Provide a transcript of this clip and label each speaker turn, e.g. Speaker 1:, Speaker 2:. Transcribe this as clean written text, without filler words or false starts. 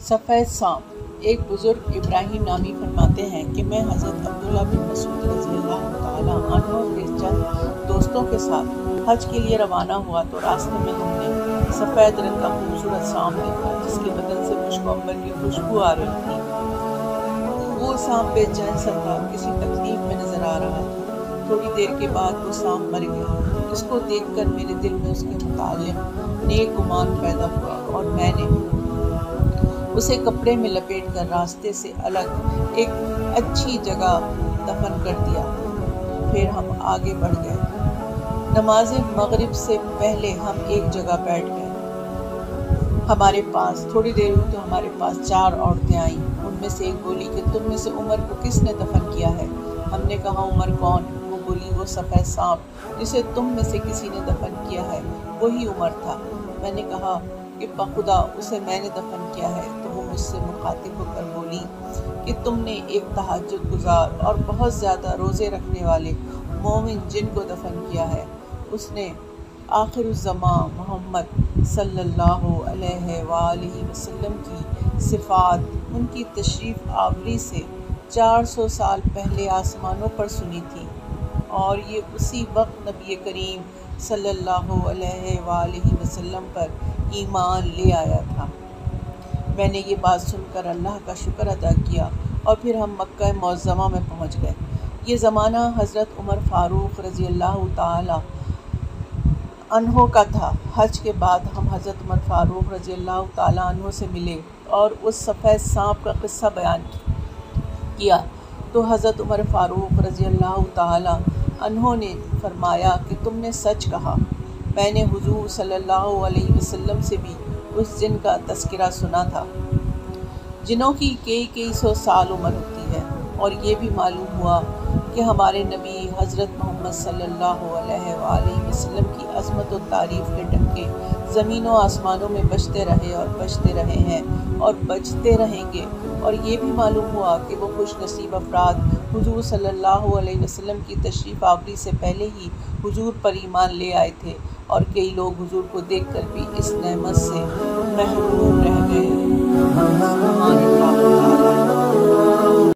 Speaker 1: सफ़ेद सांप। एक बुज़ुर्ग इब्राहिम नामी फरमाते हैं कि मैं हज़रत अब्दुल्ला बिन मसूद रज़ियल्लाहु ताला अन्हु के चंद दोस्तों के साथ हज के लिए रवाना हुआ तो रास्ते में हमने सफ़ेद रंग का खूबसूरत सांप देखा जिसके बदन से खुशबू अंबर की खुशबू आ रही थी। वो सांप बेचैन सा था, किसी तकलीफ में नजर आ रहा था। थोड़ी देर के बाद वो सांप मर गया। इसको देखकर मेरे दिल में उसके मुताल्लिक़ नेक गुमान पैदा हुआ और मैंने उसे कपड़े में लपेट कर रास्ते से अलग एक अच्छी जगह दफन कर दिया। फिर हम आगे बढ़ गए। नमाज मगरिब से पहले हम एक जगह बैठ गए। हमारे पास थोड़ी देर हुई तो हमारे पास 4 औरतें आईं। उनमें से एक बोली कि तुम में से उमर को किसने दफन किया है? हमने कहा उमर कौन? वो बोली वो सफ़ेद सांप जिसे तुम में से किसी ने दफन किया है वही उमर था। मैंने कहा कि बखुदा उसे मैंने दफन किया है। तो वो मुझसे मुखातिब होकर बोली कि तुमने एक तहज्जुद गुजार और बहुत ज़्यादा रोज़े रखने वाले मोमिन जिन को दफन किया है। उसने आखिरुज़्ज़मान मोहम्मद सल्लल्लाहु अलैहि वसल्लम की सिफ़ात, उनकी तशरीफ़ आवरी से 400 साल पहले आसमानों पर सुनी थी और ये उसी वक्त नबी करीम सल्लल्लाहु अलैहि वसल्लम पर ईमान ले आया था। मैंने ये बात सुनकर अल्लाह का शुक्र अदा किया और फिर हम मक्का मुअज़्ज़मा में पहुंच गए। ये ज़माना हज़रत उमर फ़ारूक रज़ियल्लाहु ताला अन्हो का था। हज के बाद हम हज़रत उमर फ़ारूक रज़ियल्लाहु ताला अन्हो से मिले और उस सफ़ेद सांप का किस्सा बयान किया तो हज़रत उमर फ़ारूक रज़ियल्लाहु ताला अन्हो ने फरमाया कि तुमने सच कहा। मैंने हुज़ूर सल्लल्लाहु अलैहि वसल्लम से भी उस जिन का तज़किरा सुना था। जिनों की कई सौ साल उम्र होती है और ये भी मालूम हुआ कि हमारे नबी हज़रत मोहम्मद सल्लल्लाहु अलैहि वसल्लम की अज़मत और तारीफ़ के डंके ज़मीन व आसमानों में बजते रहे और बजते रहे हैं और बजते रहेंगे। और ये भी मालूम हुआ कि वो खुश नसीब अफराद हुज़ूर सल्लल्लाहु अलैहि वसल्लम की तशरीफ़ आवरी से पहले ही हुज़ूर पर ईमान ले आए थे और कई लोग हुज़ूर को देखकर भी इस नेमत से महरूम रह गए।